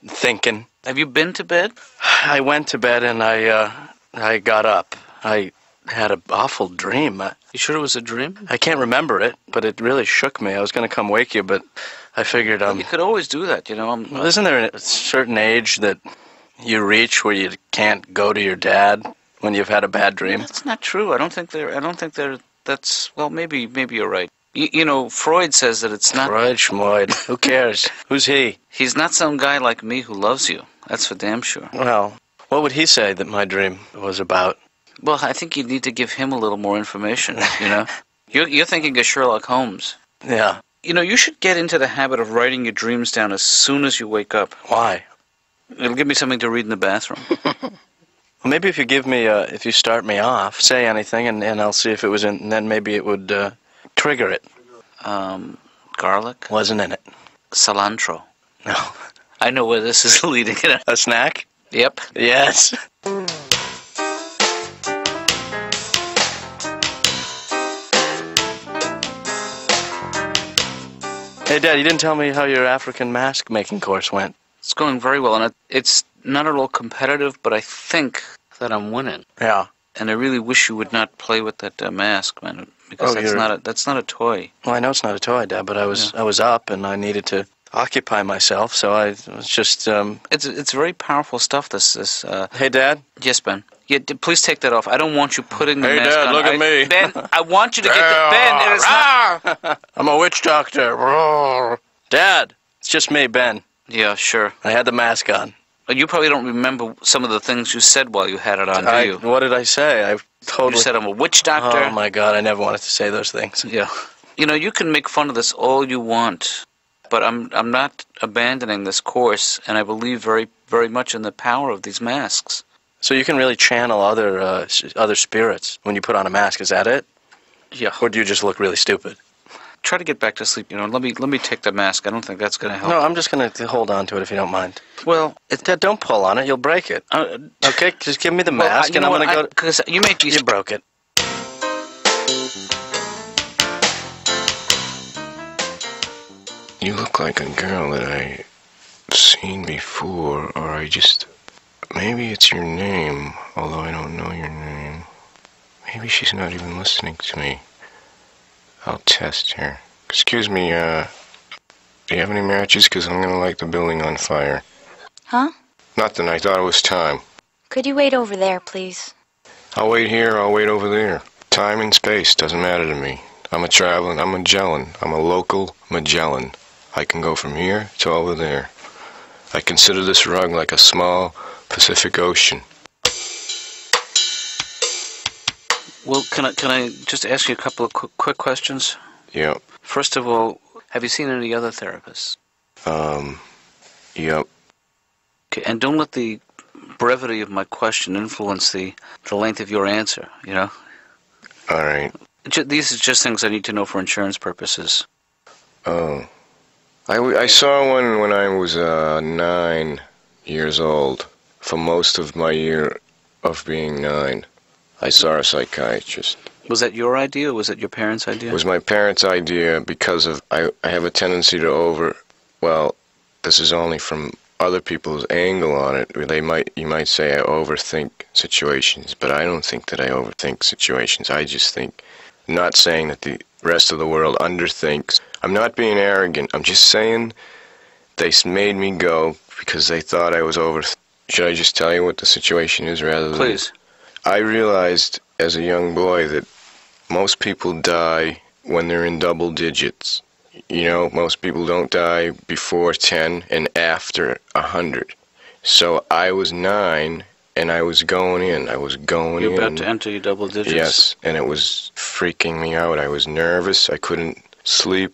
thinking. Have you been to bed? I went to bed and I got up. I had an awful dream. You sure it was a dream? I can't remember it, but it really shook me. I was going to come wake you, but I figured... You could always do that, you know. Well, isn't there a certain age that you reach where you can't go to your dad when you've had a bad dream? That's not true. I don't think that's... Well, maybe you're right. You know, Freud says that it's not... Freud, Schmoid. Who cares? Who's he? He's not some guy like me who loves you. That's for damn sure. Well, what would he say that my dream was about? Well, I think you need to give him a little more information, you know? You're thinking of Sherlock Holmes. Yeah. You know, you should get into the habit of writing your dreams down as soon as you wake up. Why? It'll give me something to read in the bathroom. Well, maybe if you give me, if you start me off, say anything, and I'll see if it was in, and then maybe it would trigger it. Garlic? Wasn't in it. Cilantro. No. I know where this is leading. A snack? Yep. Yes. Hey, Dad, you didn't tell me how your African mask making course went. It's going very well, and it's not at all competitive, but I think that I'm winning. Yeah. And I really wish you would not play with that mask, man, because that's not a toy. Well, I know it's not a toy, Dad, but I was up and I needed to occupy myself, so I was just It's very powerful stuff. This. Hey, Dad. Yes, Ben. Yeah, please take that off. I don't want you putting the hey, mask Dad, on. look at me. Ben, I want you to get the Ben. It is not. I'm a witch doctor. Dad, it's just me, Ben. Yeah, sure. I had the mask on. You probably don't remember some of the things you said while you had it on, do you? What did I say? I totally... You said I'm a witch doctor. Oh, my God, I never wanted to say those things. Yeah. You know, you can make fun of this all you want, but I'm not abandoning this course, and I believe very, very much in the power of these masks. So you can really channel other spirits when you put on a mask, is that it? Yeah. Or do you just look really stupid? Try to get back to sleep, you know. Let me take the mask. I don't think that's going to help. No, I'm just going to hold on to it if you don't mind. Well... Dad, don't pull on it. You'll break it. Okay, just give me the mask and I'm going to go... Because you may be... You broke it. You look like a girl that I've seen before, or I just... Maybe it's your name, although I don't know your name. Maybe she's not even listening to me. I'll test her. Excuse me, do you have any matches? Because I'm going to light the building on fire. Huh? Nothing, I thought it was time. Could you wait over there, please? I'll wait here, I'll wait over there. Time and space doesn't matter to me. I'm a Magellan. I'm a local Magellan. I can go from here to over there. I consider this rug like a small Pacific Ocean. Well, can I just ask you a couple of quick questions? Yep. First of all, have you seen any other therapists? Yep. Okay, and don't let the brevity of my question influence the length of your answer, you know? All right. These are just things I need to know for insurance purposes. Oh. I saw one when I was 9 years old. For most of my year of being 9, I saw a psychiatrist. Was that your idea, or was it your parents' idea? It was my parents' idea because of I have a tendency to well, this is only from other people's angle on it. You might say I overthink situations, but I don't think that I overthink situations. I just think, not saying that the rest of the world underthinks. I'm not being arrogant. I'm just saying they made me go because they thought I was Should I just tell you what the situation is rather than... Please. I realized as a young boy that most people die when they're in double digits. You know, most people don't die before 10 and after 100. So I was 9 and I was going in. You're about to enter your double digits? Yes, and it was freaking me out. I was nervous. I couldn't sleep.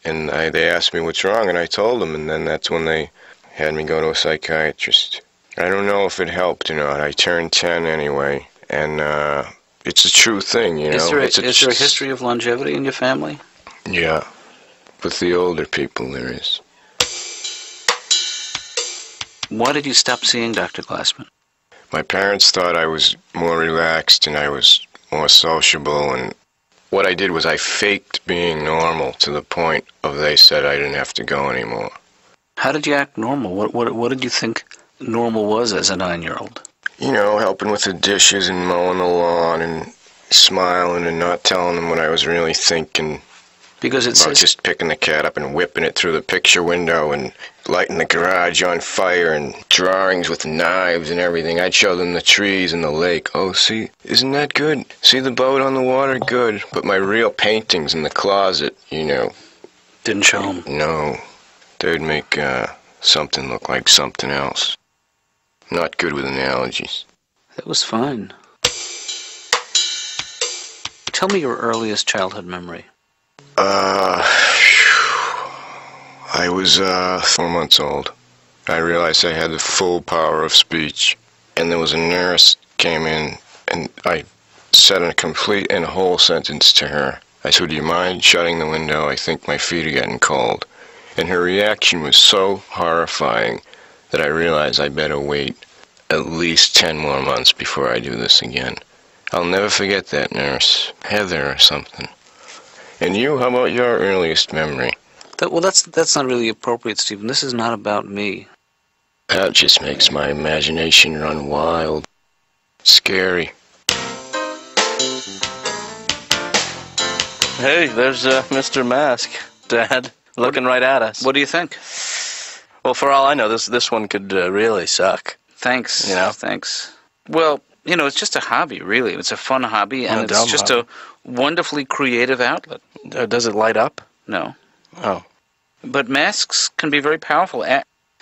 And they asked me what's wrong, and I told them, and then that's when they had me go to a psychiatrist. I don't know if it helped or not. I turned 10 anyway, and it's a true thing, you know. Is there a history of longevity in your family? Yeah, with the older people there is. Why did you stop seeing Dr. Glassman? My parents thought I was more relaxed and I was more sociable, and what I did was I faked being normal to the point of they said I didn't have to go anymore. How did you act normal? What did you think normal was as a 9-year-old? You know, helping with the dishes and mowing the lawn and smiling and not telling them what I was really thinking. Because it says Just picking the cat up and whipping it through the picture window and lighting the garage on fire and drawings with knives and everything. I'd show them the trees and the lake. Oh, see, isn't that good? See the boat on the water? Good. But my real paintings in the closet, you know. didn't show them. No. They'd make something look like something else. Not good with analogies. That was fine. Tell me your earliest childhood memory. I was 4 months old. I realized I had the full power of speech. And there was a nurse came in, and I said a complete and whole sentence to her. I said, "Do you mind shutting the window? I think my feet are getting cold." And her reaction was so horrifying that I realized I better wait at least 10 more months before I do this again. I'll never forget that nurse. Heather or something. And you, how about your earliest memory? That's not really appropriate, Stephen. This is not about me. That just makes my imagination run wild. Scary. Hey, there's Mr. Mask, Dad, looking right at us. What do you think? Well, for all I know, this one could really suck. Thanks. You know? Thanks. Well, you know, it's just a hobby, really. It's a fun hobby, and it's just a wonderfully creative outlet. Does it light up? No. Oh. But masks can be very powerful.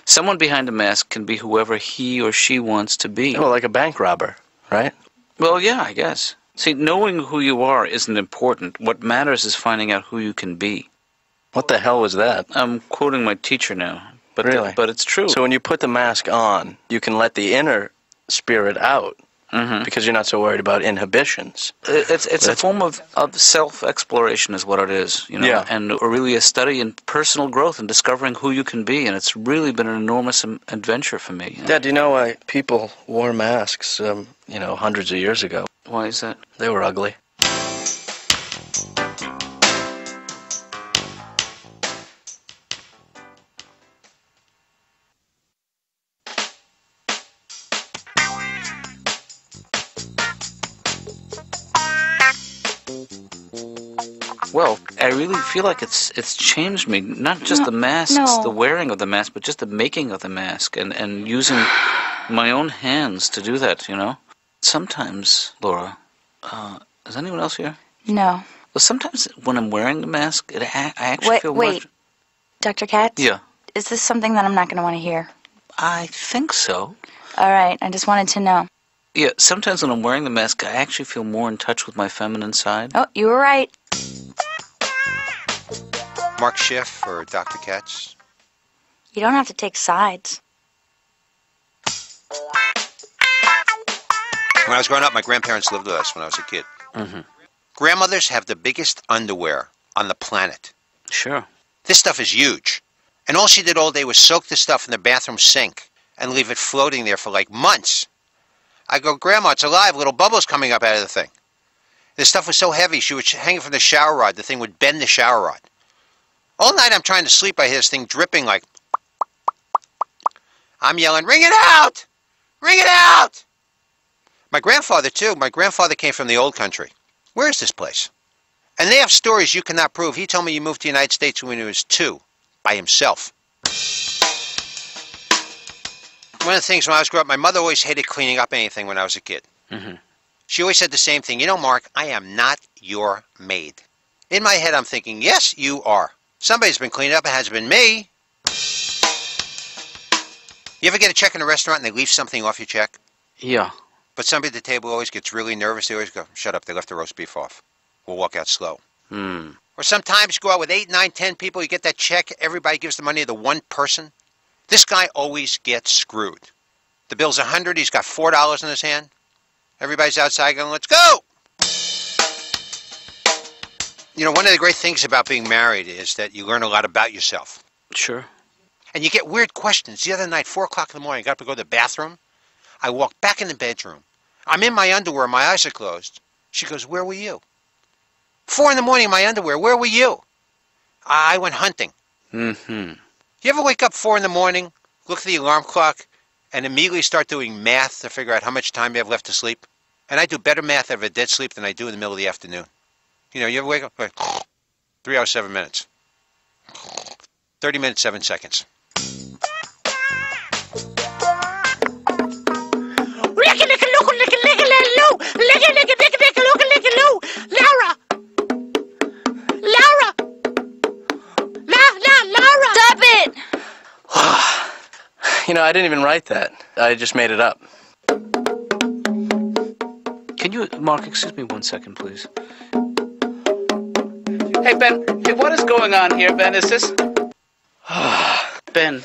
Someone behind a mask can be whoever he or she wants to be. Well, like a bank robber, right? Well, yeah, I guess. See, knowing who you are isn't important. What matters is finding out who you can be. What the hell was that? I'm quoting my teacher now. But Really? But it's true. So when you put the mask on, you can let the inner spirit out because you're not so worried about inhibitions. It's a form of self-exploration is what it is, you know, Yeah. and really a study in personal growth and discovering who you can be, and it's really been an enormous adventure for me. Dad, do you know why people wore masks, hundreds of years ago? Why is that? They were ugly. Well, I really feel like it's changed me. Not just the masks, the wearing of the mask, but just the making of the mask and using my own hands to do that, you know? Sometimes, Laura, is anyone else here? No. Well, sometimes when I'm wearing the mask, I actually feel Wait. Dr. Katz? Yeah. Is this something that I'm not going to want to hear? I think so. All right, I just wanted to know. Yeah, sometimes when I'm wearing the mask, I actually feel more in touch with my feminine side. Oh, you were right. Mark Schiff or Dr. Katz? You don't have to take sides. When I was growing up, my grandparents lived with us when I was a kid. Mm-hmm. Grandmothers have the biggest underwear on the planet. Sure. This stuff is huge. And all she did all day was soak the stuff in the bathroom sink and leave it floating there for like months. I go, "Grandma, it's alive. Little bubbles coming up out of the thing." This stuff was so heavy, she would hang it from the shower rod. The thing would bend the shower rod. All night I'm trying to sleep. I hear this thing dripping like... I'm yelling, "Wring it out! Wring it out!" My grandfather, too. My grandfather came from the old country. Where is this place? And they have stories you cannot prove. He told me he moved to the United States when he was 2, by himself. One of the things when I was growing up, my mother always hated cleaning up anything when I was a kid. Mm-hmm. She always said the same thing. "You know, Mark, I am not your maid." In my head, I'm thinking, yes, you are. Somebody's been cleaning up. It hasn't been me. You ever get a check in a restaurant and they leave something off your check? Yeah. But somebody at the table always gets really nervous. They always go, "Shut up, they left the roast beef off. We'll walk out slow." Or sometimes you go out with 8, 9, 10 people. You get that check. Everybody gives the money to the one person. This guy always gets screwed. The bill's $100. He's got $4 in his hand. Everybody's outside going, "Let's go!" You know, one of the great things about being married is that you learn a lot about yourself. Sure. And you get weird questions. The other night, 4 o'clock in the morning, I got to go to the bathroom. I walked back in the bedroom. I'm in my underwear. My eyes are closed. She goes, "Where were you?" 4 in the morning in my underwear. "Where were you?" "I went hunting." Mm-hmm. You ever wake up 4 in the morning, look at the alarm clock, and immediately start doing math to figure out how much time you have left to sleep? And I do better math out of a dead sleep than I do in the middle of the afternoon. You know, you ever wake up, like, 3 hours, 7 minutes. 30 minutes, 7 seconds. Laura! Laura! Laura! Stop it! You know, I didn't even write that. I just made it up. Can you, Mark, excuse me 1 second, please? Hey, Ben. Hey, what is going on here, Ben? Is this... Ben,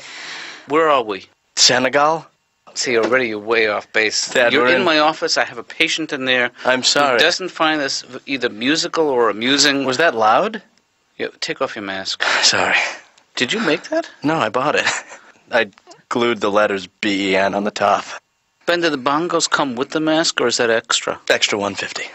where are we? Senegal? See, already you're way off base. Dad, You're we're in my office. I have a patient in there. I'm sorry. Who doesn't find this either musical or amusing. Was that loud? Yeah, take off your mask. Sorry. Did you make that? No, I bought it. I glued the letters B-E-N on the top. Ben, did the bongos come with the mask, or is that extra? Extra $150.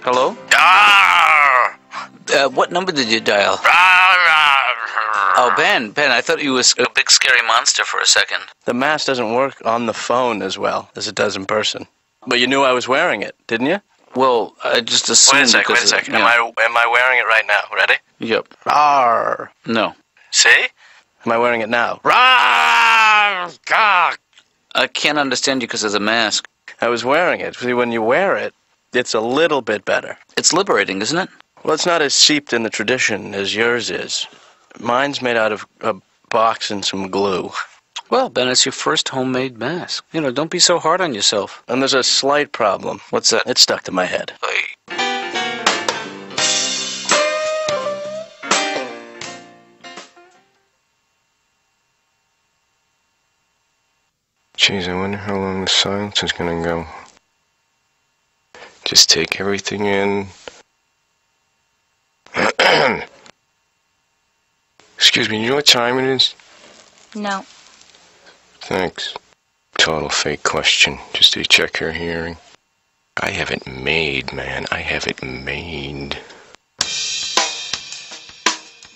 Hello? What number did you dial? Oh, Ben, I thought you was a big scary monster for a second. The mask doesn't work on the phone as well as it does in person. But you knew I was wearing it, didn't you? Well, I just assumed... Wait a second. Yeah. Am I wearing it right now? Ready? Yep. Rawr. No. See? Am I wearing it now? Rawr! I can't understand you because there's a mask. I was wearing it. See, when you wear it, it's a little bit better. It's liberating, isn't it? Well, it's not as seeped in the tradition as yours is. Mine's made out of a box and some glue. Well, Ben, it's your first homemade mask. You know, don't be so hard on yourself. And there's a slight problem. What's that? It's stuck to my head. Jeez, I wonder how long the silence is gonna go. Just take everything in. Excuse me, you know what time it is? No. Thanks. Total fake question, just to check her hearing. I have it made, man. I have it made.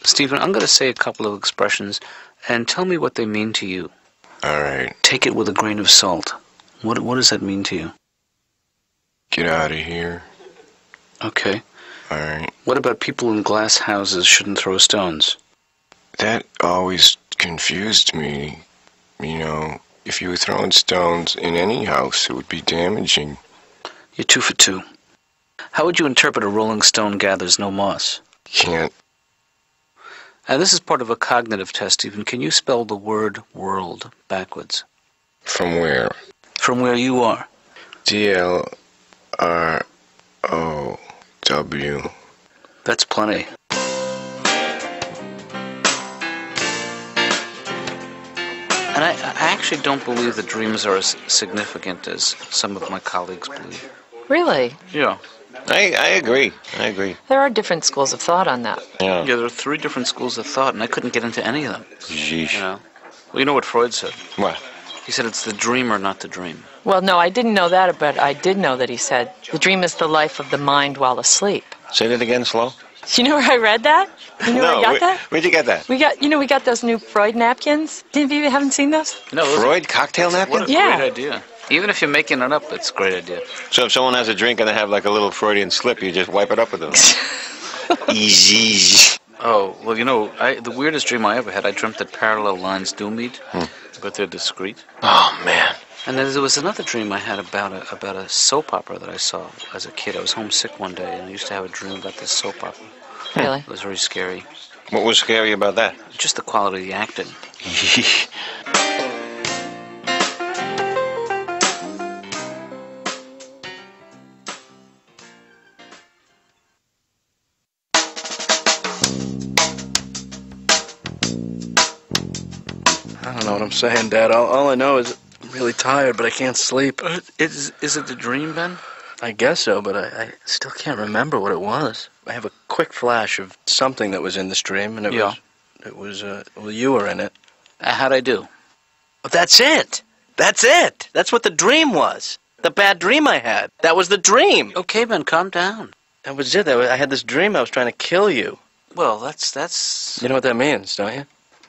Stephen, I'm going to say a couple of expressions, and tell me what they mean to you. All right. Take it with a grain of salt. What does that mean to you? Get out of here. Okay. All right. What about people in glass houses shouldn't throw stones? That always confused me. You know, if you were throwing stones in any house, it would be damaging. You're 2 for 2. How would you interpret a rolling stone gathers no moss? Can't. This is part of a cognitive test, Stephen. Can you spell the word world backwards? From where? From where you are. D-L-R-O-W. That's plenty. And I actually don't believe that dreams are as significant as some of my colleagues believe. Really? Yeah. I agree. There are different schools of thought on that. Yeah, there are 3 different schools of thought, and I couldn't get into any of them. Jeez. You know? Well, you know what Freud said? What? He said it's the dreamer, not the dream. Well, no, I didn't know that, but I did know that he said, the dream is the life of the mind while asleep. Say that again slow. You know where I read that? You know where I got that? Where'd you get that? We got those new Freud napkins. Didn't you haven't seen those? No, Freud cocktail napkin? What a Yeah. great idea. Even if you're making it up, it's a great idea. So if someone has a drink and they have like a little Freudian slip, you just wipe it up with them. Easy. Oh, well, you know, the weirdest dream I ever had, I dreamt that parallel lines do meet, but they're discrete. Oh, man. And then there was another dream I had about a soap opera that I saw as a kid. I was homesick one day, and I used to have a dream about this soap opera. Really? It was very scary. What was scary about that? Just the quality of the acting. I don't know what I'm saying, Dad. All I know is I'm really tired, but I can't sleep. Is it the dream, Ben? I guess so, but I still can't remember what it was. I have a quick flash of something that was in the stream, and it was well, you were in it. How'd I do? But that's it. That's it. That's what the dream was. The bad dream I had. That was the dream. Okay, Ben, calm down. That was it. I had this dream I was trying to kill you. Well, that's... You know what that means, don't you?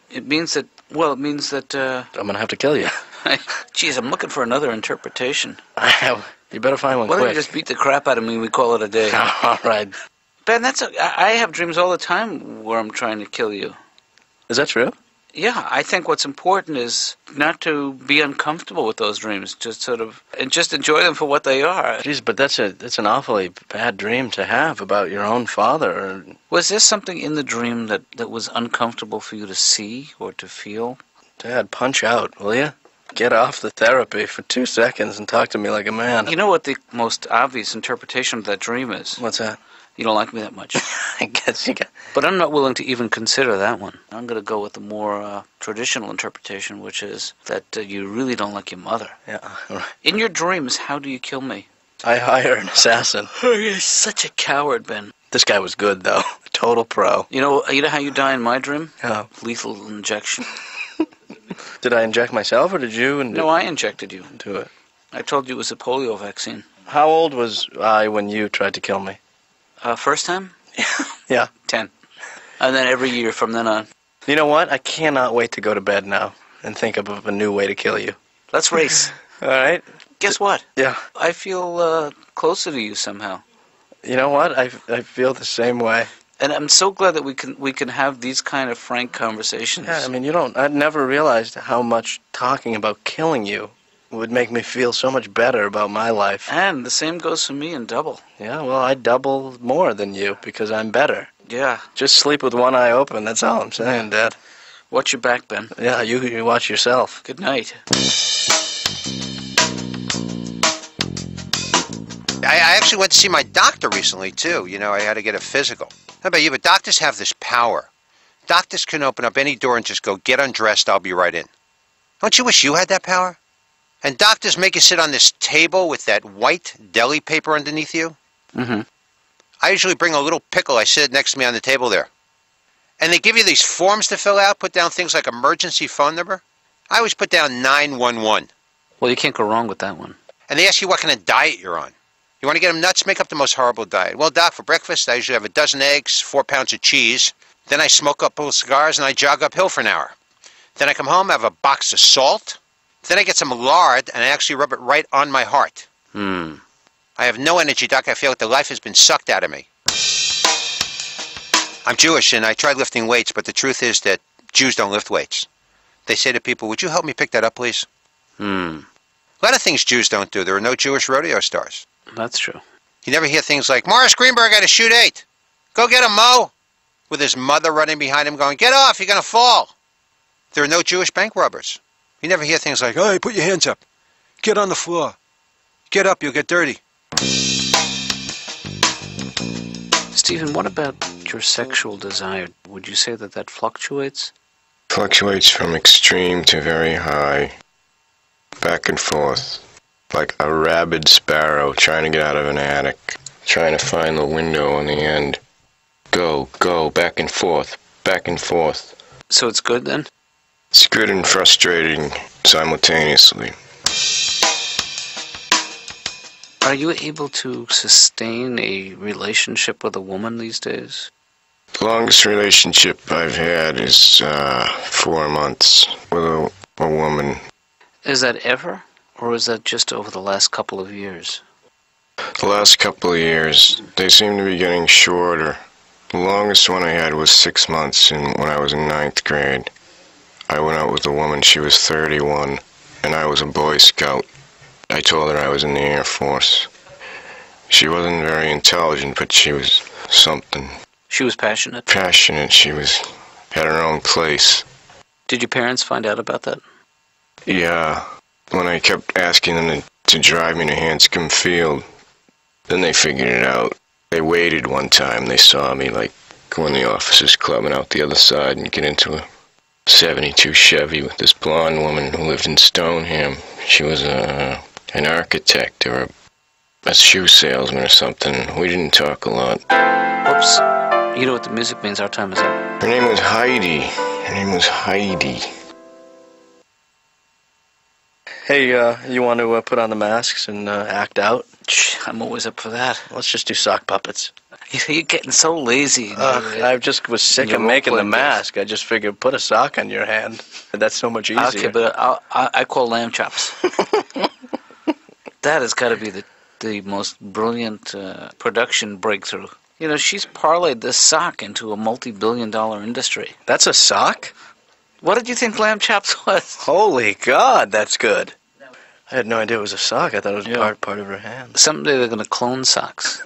It means that... Well, it means that, I'm going to have to kill you. Geez, I'm looking for another interpretation. You better find one Why quick. don't you just beat the crap out of me and we call it a day? All right. Ben, I have dreams all the time where I'm trying to kill you. Is that true? Yeah, I think what's important is not to be uncomfortable with those dreams, just and just enjoy them for what they are. Jeez, but that's an awfully bad dream to have about your own father. Was there something in the dream that was uncomfortable for you to see or to feel? Dad, punch out, will you? Get off the therapy for 2 seconds and talk to me like a man. You know what the most obvious interpretation of that dream is? What's that? You don't like me that much. I guess you got... But I'm not willing to even consider that one. I'm going to go with the more traditional interpretation, which is that you really don't like your mother. Yeah, all right. In your dreams, how do you kill me? I hire an assassin. Oh, you're such a coward, Ben. This guy was good, though. A total pro. You know how you die in my dream? How? Lethal injection. Did I inject myself, or did you? No, I injected you. Do it. I told you it was a polio vaccine. How old was I when you tried to kill me? First time? Yeah. 10. And then every year from then on. You know what? I cannot wait to go to bed now and think of a new way to kill you. Let's race. All right? Guess what? Yeah. I feel closer to you somehow. You know what? I feel the same way. And I'm so glad that we can have these kind of frank conversations. Yeah, I mean, I'd never realized how much talking about killing you would make me feel so much better about my life. And the same goes for me in double. Yeah, well, I double more than you because I'm better. Yeah. Just sleep with one eye open, that's all I'm saying, Dad. Watch your back, Ben. Yeah, you watch yourself. Good night. I actually went to see my doctor recently, too. You know, I had to get a physical. How about you? But doctors have this power. Doctors can open up any door and just go, get undressed, I'll be right in. Don't you wish you had that power? And doctors make you sit on this table with that white deli paper underneath you. Mm-hmm. I usually bring a little pickle. I sit next to me on the table there. And they give you these forms to fill out, put down things like emergency phone number. I always put down 911. Well, you can't go wrong with that one. And they ask you what kind of diet you're on. You want to get them nuts? Make up the most horrible diet. Well, Doc, for breakfast, I usually have a dozen eggs, 4 pounds of cheese. Then I smoke up little cigars and I jog uphill for an hour. Then I come home, I have a box of salt. Then I get some lard and I actually rub it right on my heart. I have no energy, Doc. I feel like the life has been sucked out of me. I'm Jewish and I tried lifting weights, but the truth is that Jews don't lift weights. They say to people, would you help me pick that up, please? A lot of things Jews don't do. There are no Jewish rodeo stars. That's true. You never hear things like, Morris Greenberg had to shoot 8. Go get him, Mo. With his mother running behind him going, get off, you're going to fall. There are no Jewish bank robbers. You never hear things like, hey, put your hands up. Get on the floor. Get up, you'll get dirty. Stephen, what about your sexual desire? Would you say that fluctuates? Fluctuates from extreme to very high. Back and forth. Like a rabid sparrow trying to get out of an attic. Trying to find the window on the end. Go, back and forth, back and forth. So it's good then? It's good and frustrating simultaneously. Are you able to sustain a relationship with a woman these days? The longest relationship I've had is 4 months with a woman. Is that ever? Or is that just over the last couple of years? The last couple of years, they seem to be getting shorter. The longest one I had was 6 months when I was in 9th grade. I went out with a woman, she was 31, and I was a Boy Scout. I told her I was in the Air Force. She wasn't very intelligent, but she was something. She was passionate? Passionate, she had her own place. Did your parents find out about that? Yeah. When I kept asking them to drive me to Hanscom Field, then they figured it out. They waited one time. They saw me, like, go in the officers' club and out the other side and get into a 72 Chevy with this blonde woman who lived in Stoneham. She was an architect or a shoe salesman or something. We didn't talk a lot. Oops. You know what the music means. Our time is up. Her name was Heidi. Hey, you want to put on the masks and act out? I'm always up for that. Let's just do sock puppets. You're getting so lazy. I just was sick your of making the role-playing mask. I just figured put a sock on your hand. That's so much easier. Okay, but I call lamb chops. That has got to be the most brilliant production breakthrough. You know, she's parlayed this sock into a multi-billion-dollar industry. That's a sock? What did you think lamb chops was? Holy God, that's good. I had no idea it was a sock. I thought it was part of her hand. Someday they're going to clone socks.